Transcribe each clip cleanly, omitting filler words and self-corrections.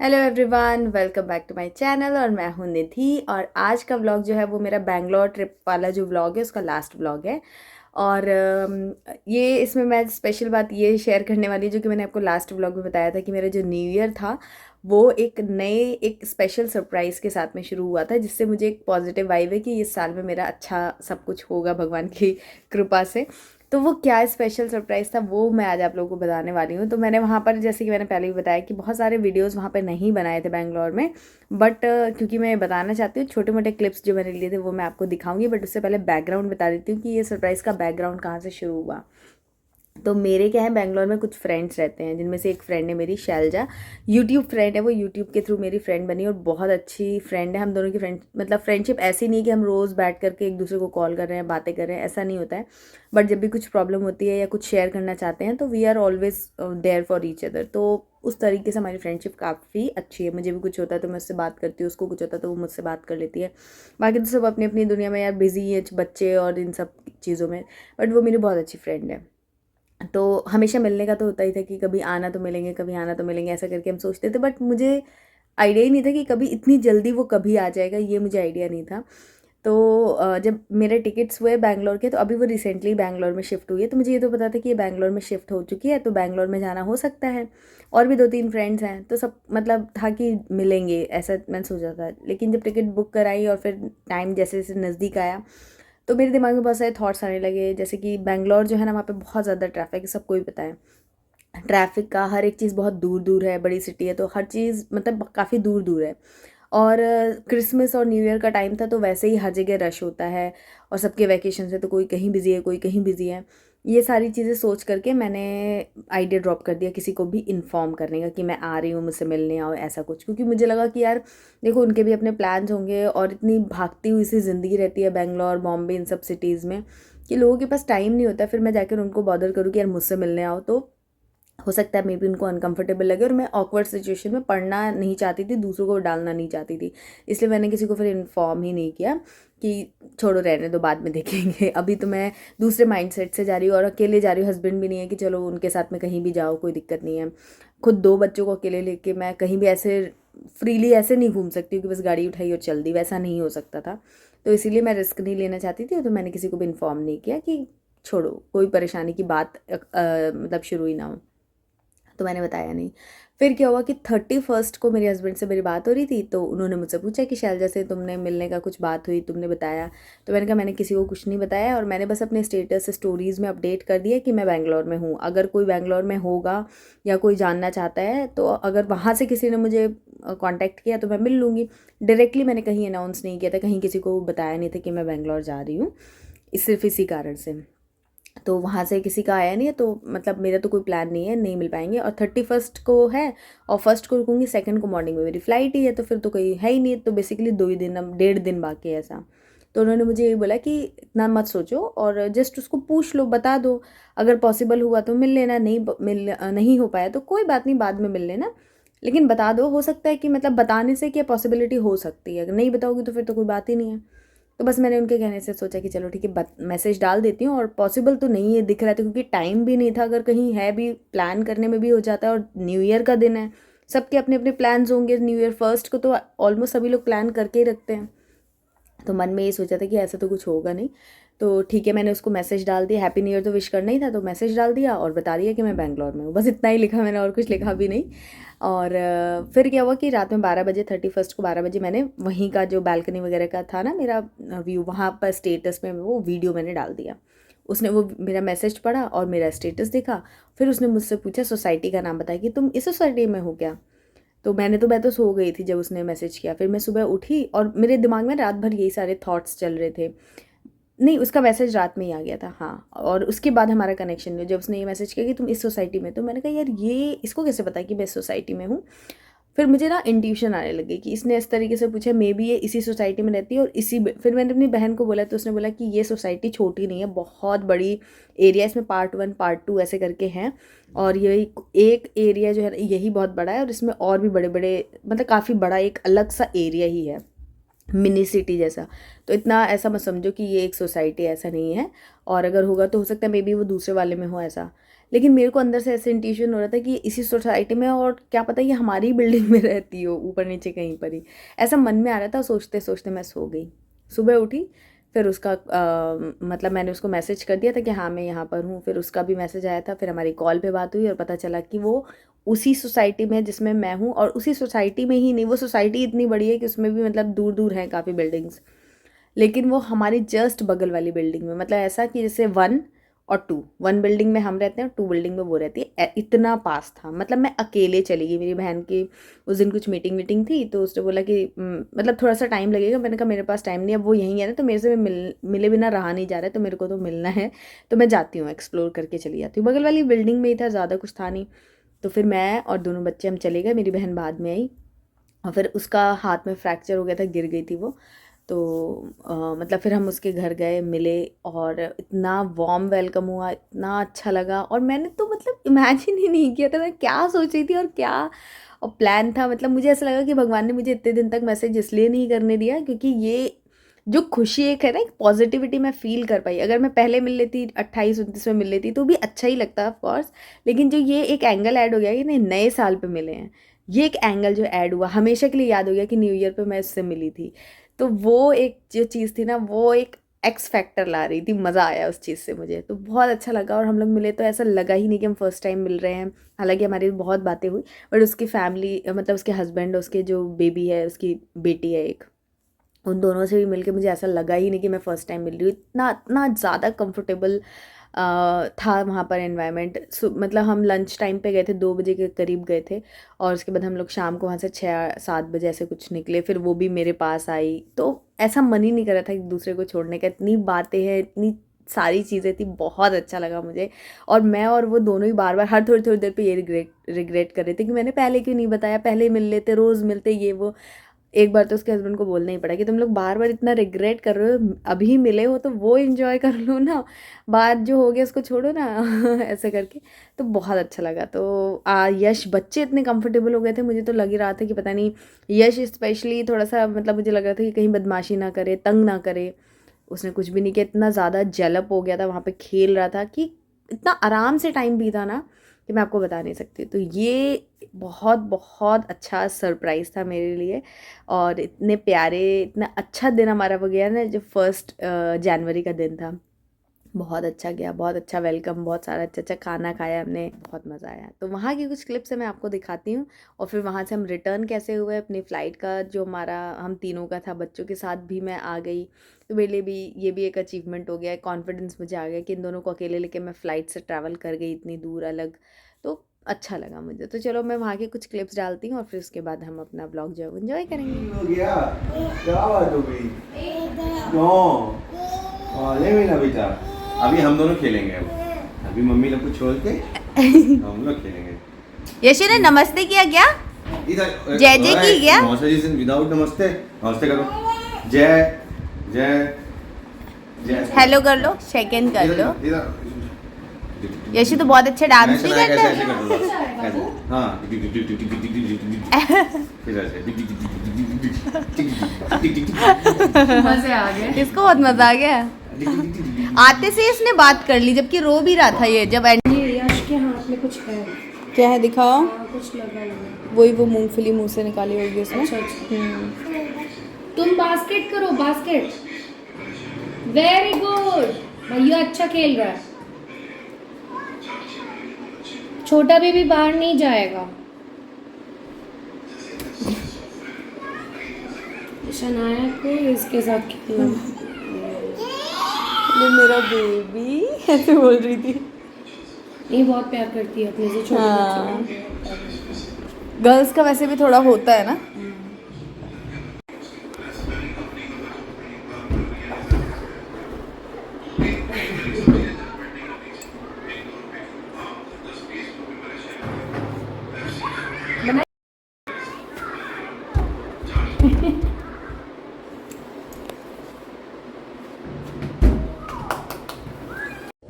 Hello everyone, welcome back to my channel. और मैं हूं निधि। और आज का व्लॉग जो है वो मेरा बैंगलोर ट्रिप वाला जो व्लॉग है उसका लास्ट व्लॉग है। और ये इसमें मैं स्पेशल बात ये शेयर करने वाली जो कि मैंने आपको लास्ट व्लॉग में बताया था कि मेरा जो न्यू ईयर था वो एक स्पेशल सरप्राइज़ के साथ में शुरू हुआ था, जिससे मुझे एक पॉजिटिव वाइब है कि इस साल में मेरा अच्छा सब कुछ होगा भगवान की कृपा से। तो वो क्या स्पेशल सरप्राइज़ था वो मैं आज आप लोगों को बताने वाली हूँ। तो मैंने वहाँ पर, जैसे कि मैंने पहले भी बताया, कि बहुत सारे वीडियोस वहाँ पर नहीं बनाए थे बैंगलोर में, बट क्योंकि मैं बताना चाहती हूँ, छोटे मोटे क्लिप्स जो मैंने लिए थे वो मैं आपको दिखाऊंगी। बट उससे पहले बैकग्राउंड बता देती हूँ कि ये सरप्राइज़ का बैकग्राउंड कहाँ से शुरू हुआ। तो मेरे क्या है, बैंगलोर में कुछ फ्रेंड्स रहते हैं, जिनमें से एक फ्रेंड है मेरी शैलजा। यूट्यूब फ्रेंड है वो, यूट्यूब के थ्रू मेरी फ्रेंड बनी और बहुत अच्छी फ्रेंड है। हम दोनों की फ्रेंडशिप ऐसी नहीं है कि हम रोज़ बैठ करके एक दूसरे को कॉल कर रहे हैं, बातें कर रहे हैं, ऐसा नहीं होता है। बट जब भी कुछ प्रॉब्लम होती है या कुछ शेयर करना चाहते हैं तो we are always there for each other. तो उस तरीके से हमारी फ्रेंडशिप काफ़ी अच्छी है। मुझे भी कुछ होता है तो मैं उससे बात करती हूँ, उसको कुछ होता है तो वो मुझसे बात कर लेती है। बाकी तो सब अपनी अपनी दुनिया में यार बिजी है, बच्चे और इन सब चीज़ों में। बट वो मेरी बहुत अच्छी फ्रेंड है। तो हमेशा मिलने का तो होता ही था कि कभी आना तो मिलेंगे, कभी आना तो मिलेंगे, ऐसा करके हम सोचते थे। बट मुझे आइडिया ही नहीं था कि कभी इतनी जल्दी वो कभी आ जाएगा, ये मुझे आइडिया नहीं था। तो जब मेरे टिकट्स हुए बैंगलोर के, तो अभी वो रिसेंटली बैंगलोर में शिफ्ट हुई है, तो मुझे ये तो पता था कि ये बैंगलोर में शिफ्ट हो चुकी है, तो बैंगलोर में जाना हो सकता है। और भी 2-3 फ्रेंड्स हैं, तो सब मतलब था कि मिलेंगे, ऐसा मैंने सोचा था। लेकिन जब टिकट बुक कराई और फिर टाइम जैसे जैसे नज़दीक आया तो मेरे दिमाग में बहुत सारे थॉट्स आने लगे। जैसे कि बैंगलोर जो है ना, वहाँ पे बहुत ज़्यादा ट्रैफिक है, सबको ही पता है। ट्रैफिक का हर एक चीज़ बहुत दूर दूर है, बड़ी सिटी है तो हर चीज़ मतलब काफ़ी दूर दूर है। और क्रिसमस और न्यू ईयर का टाइम था तो वैसे ही हर जगह रश होता है, और सबके वैकेशन है तो कोई कहीं बिजी है, कोई कहीं बिजी है। ये सारी चीज़ें सोच करके मैंने आइडिया ड्रॉप कर दिया किसी को भी इन्फॉर्म करने का कि मैं आ रही हूँ, मुझसे मिलने आओ, ऐसा कुछ। क्योंकि मुझे लगा कि यार देखो, उनके भी अपने प्लान्स होंगे और इतनी भागती हुई सी ज़िंदगी रहती है बेंगलोर, बॉम्बे, इन सब सिटीज़ में, कि लोगों के पास टाइम नहीं होता। फिर मैं जाकर उनको बॉदर करूँ कि यार मुझसे मिलने आओ, तो हो सकता है मे बी उनको अनकंफर्टेबल लगे। और मैं ऑकवर्ड सिचुएशन में पढ़ना नहीं चाहती थी, दूसरों को डालना नहीं चाहती थी। इसलिए मैंने किसी को फिर इन्फॉर्म ही नहीं किया कि छोड़ो, रहने दो, बाद में देखेंगे। अभी तो मैं दूसरे माइंडसेट से जा रही हूँ और अकेले जा रही हूँ। हस्बैंड भी नहीं है कि चलो उनके साथ में कहीं भी जाओ, कोई दिक्कत नहीं है। खुद 2 बच्चों को अकेले लेके मैं कहीं भी ऐसे फ्रीली ऐसे नहीं घूम सकती हूँ कि बस गाड़ी उठाई और चल दी, वैसा नहीं हो सकता था। तो इसीलिए मैं रिस्क नहीं लेना चाहती थी, तो मैंने किसी को भी इन्फॉर्म नहीं किया कि छोड़ो, कोई परेशानी की बात मतलब शुरू ही ना हो। तो मैंने बताया नहीं। फिर क्या हुआ कि 31st को मेरे हस्बैंड से मेरी बात हो रही थी, तो उन्होंने मुझसे पूछा कि शैलजा से तुमने मिलने का कुछ बात हुई, तुमने बताया? तो मैंने कहा मैंने किसी को कुछ नहीं बताया, और मैंने बस अपने स्टेटस स्टोरीज़ में अपडेट कर दिया कि मैं बैंगलोर में हूँ। अगर कोई बैंगलोर में होगा या कोई जानना चाहता है, तो अगर वहाँ से किसी ने मुझे कॉन्टैक्ट किया तो मैं मिल लूँगी। डायरेक्टली मैंने कहीं अनाउंस नहीं किया था, कहीं किसी को बताया नहीं था कि मैं बैंगलोर जा रही हूँ, सिर्फ इसी कारण से। तो वहाँ से किसी का आया नहीं है, तो मतलब मेरा तो कोई प्लान नहीं है, नहीं मिल पाएंगे। और 31st को है और फर्स्ट को रुकूंगी, सेकंड को मॉर्निंग में मेरी फ़्लाइट ही है, तो फिर तो कोई है ही नहीं। तो बेसिकली 2 ही दिन, अब 1.5 दिन बाकी है ऐसा। तो उन्होंने मुझे ये बोला कि इतना मत सोचो और जस्ट उसको पूछ लो, बता दो। अगर पॉसिबल हुआ तो मिल लेना, नहीं हो पाया तो कोई बात नहीं, बाद में मिल लेना। लेकिन बता दो, हो सकता है कि मतलब बताने से क्या पॉसिबिलिटी हो सकती है, अगर नहीं बताओगी तो फिर तो कोई बात ही नहीं है। तो बस मैंने उनके कहने से सोचा कि चलो ठीक है, मैसेज डाल देती हूँ। और पॉसिबल तो नहीं है दिख रहा था, क्योंकि टाइम भी नहीं था। अगर कहीं है भी, प्लान करने में भी हो जाता है, और न्यू ईयर का दिन है, सबके अपने अपने प्लान्स होंगे। न्यू ईयर फर्स्ट को तो ऑलमोस्ट सभी लोग प्लान करके ही रखते हैं। तो मन में ये सोचा था कि ऐसा तो कुछ होगा नहीं। तो ठीक है, मैंने उसको मैसेज डाल दिया, हैप्पी न्यू ईयर तो विश करना ही था, तो मैसेज डाल दिया और बता दिया कि मैं बैंगलोर में हूँ। बस इतना ही लिखा मैंने, और कुछ लिखा भी नहीं। और फिर क्या हुआ कि रात में 12 बजे, 31st को 12 बजे, मैंने वहीं का जो बालकनी वगैरह का था ना मेरा व्यू, वहाँ पर स्टेटस में वो वीडियो मैंने डाल दिया। उसने वो मेरा मैसेज पढ़ा और मेरा स्टेटस देखा। फिर उसने मुझसे पूछा, सोसाइटी का नाम बताया कि तुम इस सोसाइटी में हो क्या? तो मैं तो सो गई थी जब उसने मैसेज किया। फिर मैं सुबह उठी और मेरे दिमाग में रात भर यही सारे थॉट्स चल रहे थे। नहीं, उसका मैसेज रात में ही आ गया था, हाँ। और उसके बाद हमारा कनेक्शन हुआ जब उसने ये मैसेज किया कि तुम इस सोसाइटी में। तो मैंने कहा यार, ये इसको कैसे पता कि मैं इस सोसाइटी में हूँ? फिर मुझे ना इंट्यूशन आने लगी कि इसने इस तरीके से पूछा, मे बी ये इसी सोसाइटी में रहती है। और फिर मैंने अपनी बहन को बोला, तो उसने बोला कि ये सोसाइटी छोटी नहीं है, बहुत बड़ी एरिया, इसमें पार्ट 1 पार्ट 2 ऐसे करके हैं। और ये एक एरिया जो है यही बहुत बड़ा है, और इसमें और भी बड़े बड़े, मतलब काफ़ी बड़ा एक अलग सा एरिया ही है, मिनी सिटी जैसा। तो इतना ऐसा मत समझो कि ये एक सोसाइटी, ऐसा नहीं है। और अगर होगा तो हो सकता है मे बी वो दूसरे वाले में हो ऐसा। लेकिन मेरे को अंदर से ऐसे इंट्यूशन हो रहा था कि इसी सोसाइटी में, और क्या पता ये हमारी बिल्डिंग में रहती हो, ऊपर नीचे कहीं पर ही, ऐसा मन में आ रहा था। सोचते सोचते मैं सो गई। सुबह उठी, फिर उसका मतलब मैंने उसको मैसेज कर दिया था कि हाँ मैं यहाँ पर हूँ, फिर उसका भी मैसेज आया था, फिर हमारी कॉल पे बात हुई और पता चला कि वो उसी सोसाइटी में जिसमें मैं हूँ, और उसी सोसाइटी में ही नहीं, वो सोसाइटी इतनी बड़ी है कि उसमें भी मतलब दूर दूर हैं काफ़ी बिल्डिंग्स, लेकिन वो हमारी जस्ट बगल वाली बिल्डिंग में, मतलब ऐसा कि जैसे 1 और 2, 1 बिल्डिंग में हम रहते हैं और 2 बिल्डिंग में वो रहती है, इतना पास था। मतलब मैं अकेले चली गई, मेरी बहन की उस दिन कुछ मीटिंग वीटिंग थी, तो उसने बोला कि मतलब थोड़ा सा टाइम लगेगा। मैंने कहा मेरे पास टाइम नहीं, अब वो यहीं है ना, तो मेरे से मिले बिना रहा नहीं जा रहा है, तो मेरे को तो मिलना है, तो मैं जाती हूँ, एक्सप्लोर करके चली जाती हूँ। बगल वाली बिल्डिंग में ही था, ज़्यादा कुछ था नहीं। तो फिर मैं और दोनों बच्चे हम चले गए, मेरी बहन बाद में आई, और फिर उसका हाथ में फ्रैक्चर हो गया था, गिर गई थी वो। तो मतलब फिर हम उसके घर गए, मिले, और इतना वार्म वेलकम हुआ, इतना अच्छा लगा। और मैंने तो मतलब इमेजिन ही नहीं किया था मैं क्या सोच रही थी और क्या और प्लान था। मतलब मुझे ऐसा लगा कि भगवान ने मुझे इतने दिन तक मैसेज इसलिए नहीं करने दिया क्योंकि ये जो खुशी एक है ना, एक पॉजिटिविटी मैं फ़ील कर पाई। अगर मैं पहले मिल लेती 28-29 में मिल लेती तो भी अच्छा ही लगता ऑफ कोर्स, लेकिन जो ये एक एंगल ऐड हो गया कि नहीं नए साल पे मिले हैं, ये एक एंगल जो ऐड हुआ, हमेशा के लिए याद हो गया कि न्यू ईयर पे मैं इससे मिली थी। तो वो एक जो चीज़ थी ना, वो एक एक्स फैक्टर ला रही थी, मज़ा आया उस चीज़ से मुझे, तो बहुत अच्छा लगा। और हम लोग मिले तो ऐसा लगा ही नहीं कि हम फर्स्ट टाइम मिल रहे हैं। हालांकि हमारी बहुत बातें हुई, बट उसकी फैमिली मतलब उसके हस्बैंड, उसके जो बेबी है, उसकी बेटी है एक, उन दोनों से भी मिलके मुझे ऐसा लगा ही नहीं कि मैं फ़र्स्ट टाइम मिल रही हूँ। इतना इतना ज़्यादा कंफर्टेबल था वहाँ पर एनवायरनमेंट। मतलब हम लंच टाइम पे गए थे, 2 बजे के करीब गए थे, और उसके बाद हम लोग शाम को वहाँ से 6-7 बजे ऐसे कुछ निकले। फिर वो भी मेरे पास आई, तो ऐसा मन ही नहीं कर रहा था एक दूसरे को छोड़ने का। इतनी बातें हैं, इतनी सारी चीज़ें थी, बहुत अच्छा लगा मुझे। और मैं और वो दोनों ही बार बार हर थोड़ी थोड़ी देर पे ये रिग्रेट कर रहे थे कि मैंने पहले क्यों नहीं बताया, पहले मिल लेते, रोज़ मिलते, ये वो। एक बार तो उसके हस्बैंड को बोलना ही पड़ा कि तुम लोग बार बार इतना रिग्रेट कर रहे हो, अभी मिले हो तो वो एंजॉय कर लो ना, बात जो हो गया उसको छोड़ो ना ऐसे करके। तो बहुत अच्छा लगा। तो यश, बच्चे इतने कंफर्टेबल हो गए थे, मुझे तो लग ही रहा था कि पता नहीं, यश स्पेशली थोड़ा सा मतलब मुझे लग रहा था कि कहीं बदमाशी ना करे, तंग ना करे। उसने कुछ भी नहीं किया, इतना ज़्यादा जेलअप हो गया था, वहाँ पे खेल रहा था कि इतना आराम से टाइम बीता ना कि मैं आपको बता नहीं सकती। तो ये बहुत बहुत अच्छा सरप्राइज़ था मेरे लिए, और इतने प्यारे, इतना अच्छा दिन हमारा वो गया ना, जो 1 जनवरी का दिन था, बहुत अच्छा गया, बहुत अच्छा वेलकम, बहुत सारा अच्छा अच्छा खाना खाया हमने, बहुत मज़ा आया। तो वहाँ की कुछ क्लिप्स मैं आपको दिखाती हूँ, और फिर वहाँ से हम रिटर्न कैसे हुए अपनी फ़्लाइट का, जो हमारा हम तीनों का था, बच्चों के साथ भी मैं आ गई, तो मेरे लिए भी ये भी एक अचीवमेंट हो गया, कॉन्फिडेंस मुझे आ गया कि इन दोनों को अकेले लेके मैं फ़्लाइट से ट्रैवल कर गई इतनी दूर अलग, तो अच्छा लगा मुझे। तो चलो मैं वहाँ के कुछ क्लिप्स डालती हूँ, और फिर उसके बाद हम अपना ब्लॉग जो है एंजॉय करेंगे। हो गया क्या बात हो गई नो ले मेरा बेटा अभी हम दोनों खेलेंगे अब अभी मम्मी लोग को छोड़ के हम लोग खेलेंगे यशी ने नमस्ते किया क्या? इधर जय जय की क्या? नमस्ते जी विदाउट नमस्ते नमस्ते करो जय जय जय हेलो कर लो, शेक हैंड कर लो। इधर यशी तो बहुत अच्छा डांस भी ऐसे करता ऐसे है। कर दो ऐसे हाँ फिर ऐसे मजे आ गए। इसको बहुत मजा आ गया। आते से इसने बात कर ली, जबकि रो भी रहा था ये जब ये यश के हाथ में कुछ है। क्या है दिखाओ। हाँ, कुछ लगा हुआ है। वही वो मूंगफली मुंह से निकाली होगी उसने। अच्छा अच्छा। तुम बास्केट करो, बास्केट। वेरी गुड, भैया अच्छा खेल रहा है। छोटा बेबी बाहर नहीं जाएगा। शनाया को इसके साथ खेलना। ये मेरा बेबी ऐसे बोल रही थी। ये बहुत प्यार करती है अपने से छोटे हाँ। बच्चों को। गर्ल्स का वैसे भी थोड़ा होता है ना।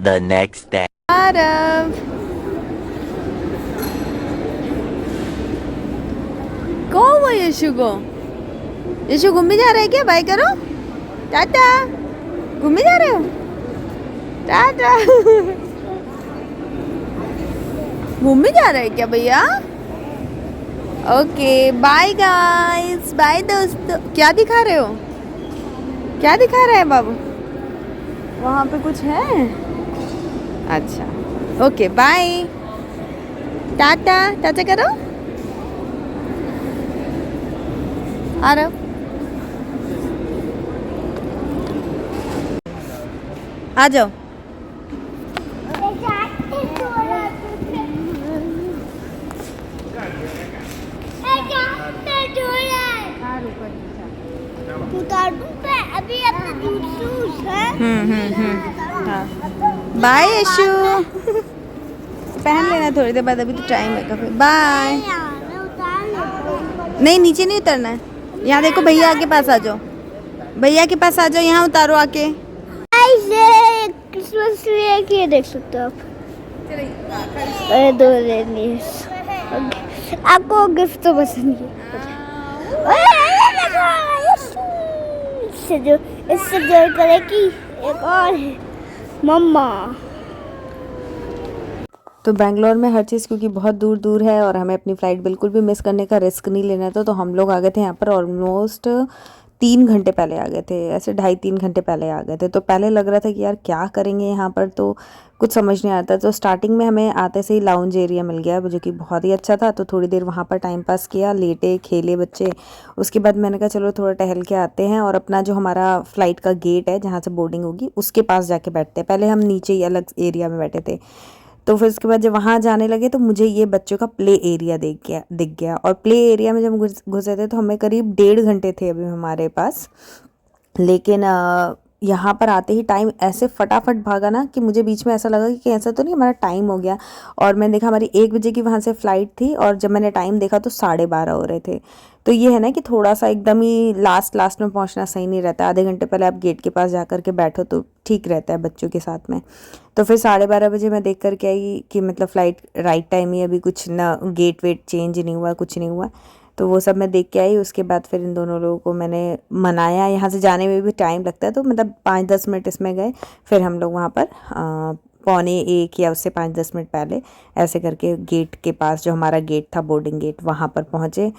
The next day. आरव, कौन वो यशु को? यशु घूमने जा रहा है क्या? बाय करो, टाटा। घूमने जा रहे हो? टाटा। घूमने जा रहे हैं क्या भैया? ओके बाय गाइस, बाय दोस्तों। क्या दिखा रहे हो? क्या दिखा रहे हैं बाबू? वहाँ पे कुछ है? अच्छा ओके बाय, टाटा टाटा करो। आ रहे हो? आ जाओ। अभी अपना दूध सूस है। हाँ बाय यशु। पहन लेना थोड़ी देर बाद, अभी तो टाइम है काफी। बाय। नहीं नीचे नहीं उतरना है, यहाँ देखो भैया के पास आ जाओ, भैया के पास आ जाओ, यहाँ उतारो आके। क्रिसमस ट्री की देख सकते हो आप। दो आपको गिफ्ट तो पसंद है। इससे जो करेगी एक और है मम्मा। तो बेंगलोर में हर चीज़ क्योंकि बहुत दूर दूर है और हमें अपनी फ़्लाइट बिल्कुल भी मिस करने का रिस्क नहीं लेना था, तो हम लोग आ गए थे यहाँ पर ऑलमोस्ट 3 घंटे पहले आ गए थे, ऐसे 2.5-3 घंटे पहले आ गए थे। तो पहले लग रहा था कि यार क्या करेंगे यहाँ पर, तो कुछ समझ नहीं आता। तो स्टार्टिंग में हमें आते से ही लाउंज एरिया मिल गया जो कि बहुत ही अच्छा था, तो थोड़ी देर वहाँ पर टाइम पास किया, लेटे खेले बच्चे। उसके बाद मैंने कहा चलो थोड़ा टहल के आते हैं और अपना जो हमारा फ़्लाइट का गेट है जहाँ से बोर्डिंग होगी उसके पास जाके बैठते हैं। पहले हम नीचे ही अलग एरिया में बैठे थे, तो फिर उसके बाद जब वहाँ जाने लगे तो मुझे ये बच्चों का प्ले एरिया दिख गया। और प्ले एरिया में जब घुसे थे तो हमें करीब 1.5 घंटे थे अभी हमारे पास। लेकिन यहाँ पर आते ही टाइम ऐसे फटाफट भागा ना कि मुझे बीच में ऐसा लगा कि ऐसा तो नहीं हमारा टाइम हो गया। और मैंने देखा हमारी 1 बजे की वहाँ से फ़्लाइट थी और जब मैंने टाइम देखा तो 12:30 हो रहे थे। तो ये है ना कि थोड़ा सा एकदम ही लास्ट में पहुँचना सही नहीं रहता। आधे घंटे पहले आप गेट के पास जा कर के बैठो तो ठीक रहता है बच्चों के साथ में। तो फिर 12:30 बजे मैं देख कर के आई कि मतलब फ़्लाइट राइट टाइम ही, अभी कुछ ना गेट वेट चेंज नहीं हुआ, कुछ नहीं हुआ। तो वो सब मैं देख के आई। उसके बाद फिर इन दोनों लोगों को मैंने मनाया, यहाँ से जाने में भी टाइम लगता है तो मतलब 5-10 मिनट इसमें गए। फिर हम लोग वहाँ पर 12:45 या उससे 5-10 मिनट पहले ऐसे करके गेट के पास, जो हमारा गेट था बोर्डिंग गेट, वहाँ पर पहुँचे।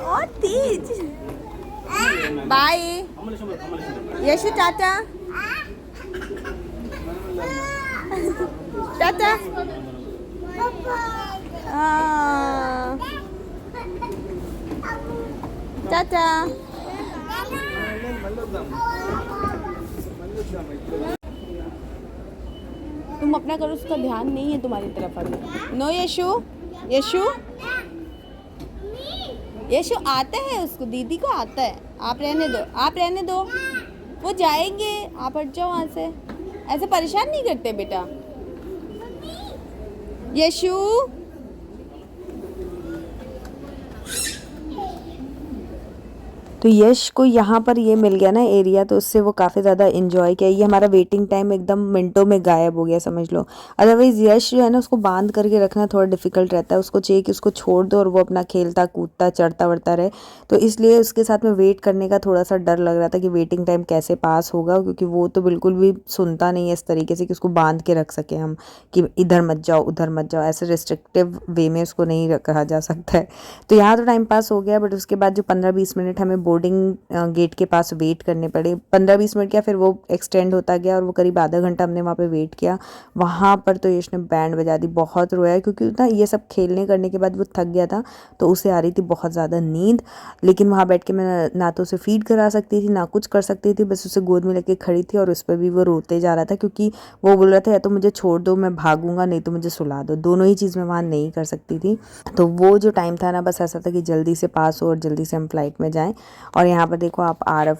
और तेज बाय यशु, टाटा टाटा। टाटा। तुम अपना करो, उसका ध्यान नहीं है तुम्हारी तरफ अभी। नो यशु, यशु यशु आता है, उसको दीदी को आता है। आप रहने दो, आप रहने दो, वो जाएंगे, आप हट जाओ वहाँ से। ऐसे परेशान नहीं करते बेटा। यशु तो यश को यहाँ पर ये मिल गया ना एरिया, तो उससे वो काफ़ी ज़्यादा इन्जॉय किया। ये हमारा वेटिंग टाइम एकदम मिनटों में गायब हो गया समझ लो। अदरवाइज़ यश जो है ना, उसको बांध करके रखना थोड़ा डिफिकल्ट रहता है। उसको चाहिए कि उसको छोड़ दो और वो अपना खेलता कूदता चढ़ता बढ़ता रहे। तो इसलिए उसके साथ में वेट करने का थोड़ा सा डर लग रहा था कि वेटिंग टाइम कैसे पास होगा, क्योंकि वो तो बिल्कुल भी सुनता नहीं है इस तरीके से कि उसको बांध के रख सकें हम कि इधर मत जाओ उधर मत जाओ। ऐसे रिस्ट्रिक्टिव वे में उसको नहीं रखा जा सकता है। तो यहाँ तो टाइम पास हो गया, बट उसके बाद जो 15-20 मिनट हमें बोर्डिंग गेट के पास वेट करने पड़े। 15-20 मिनट क्या, फिर वो एक्सटेंड होता गया और वो करीब आधा घंटा हमने वहाँ पे वेट किया। वहाँ पर तो यश ने बैंड बजा दी, बहुत रोया, क्योंकि ना ये सब खेलने करने के बाद वो थक गया था, तो उसे आ रही थी बहुत ज़्यादा नींद। लेकिन वहाँ बैठ के मैं ना तो उसे फीड करा सकती थी ना कुछ कर सकती थी, बस उसे गोद में लेके खड़ी थी और उस पर भी वो रोते जा रहा था, क्योंकि वो बोल रहा था या तो मुझे छोड़ दो मैं भागूंगा, नहीं तो मुझे सुला दो। दोनों ही चीज़ मैं वहाँ नहीं कर सकती थी। तो वो जो टाइम था ना, बस ऐसा था कि जल्दी से पास हो और जल्दी से हम फ्लाइट में जाएँ। और यहाँ पर देखो आप आरव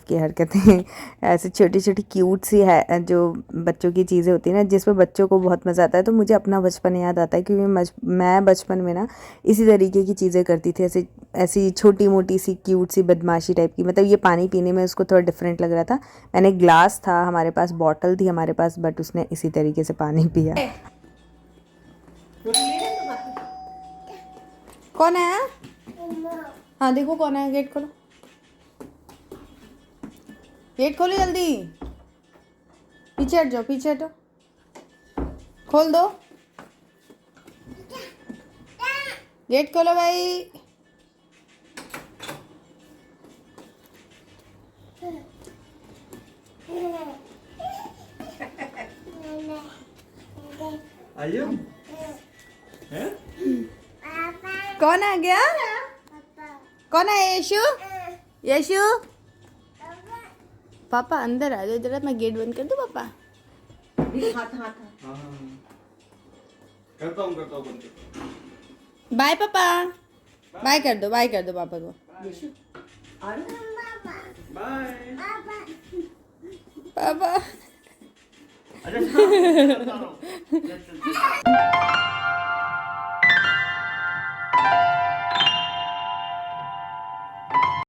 की हरकतें ऐसे छोटी छोटी क्यूट सी है, जो बच्चों की चीज़ें होती हैं ना, जिसमें बच्चों को बहुत मज़ा आता है। तो मुझे अपना बचपन याद आता है, क्योंकि मैं बचपन में ना इसी तरीके की चीज़ें करती थी, ऐसी छोटी मोटी सी क्यूट सी बदमाशी टाइप की। मतलब ये पानी पीने में उसको थोड़ा डिफरेंट लग रहा था। मैंने ग्लास था हमारे पास, बॉटल थी हमारे पास, बट उसने इसी तरीके से पानी पिया। कौन आया? हाँ देखो कौन आया, गेट खोलो। गेट खोलो जल्दी, पीछे हट जाओ, पीछे हटो, खोल दो, गेट खोलो भाई। आइयो हैं? कौन आ गया? कौन है? यशु, यशु, पापा अंदर आ जाओ जरा, मैं गेट बंद कर दूं पापा? हाँ करता हूँ बंद करता हूँ। बाय पापा, बाय कर दो, बाय कर दो पापा को। बाय। पापा अच्छा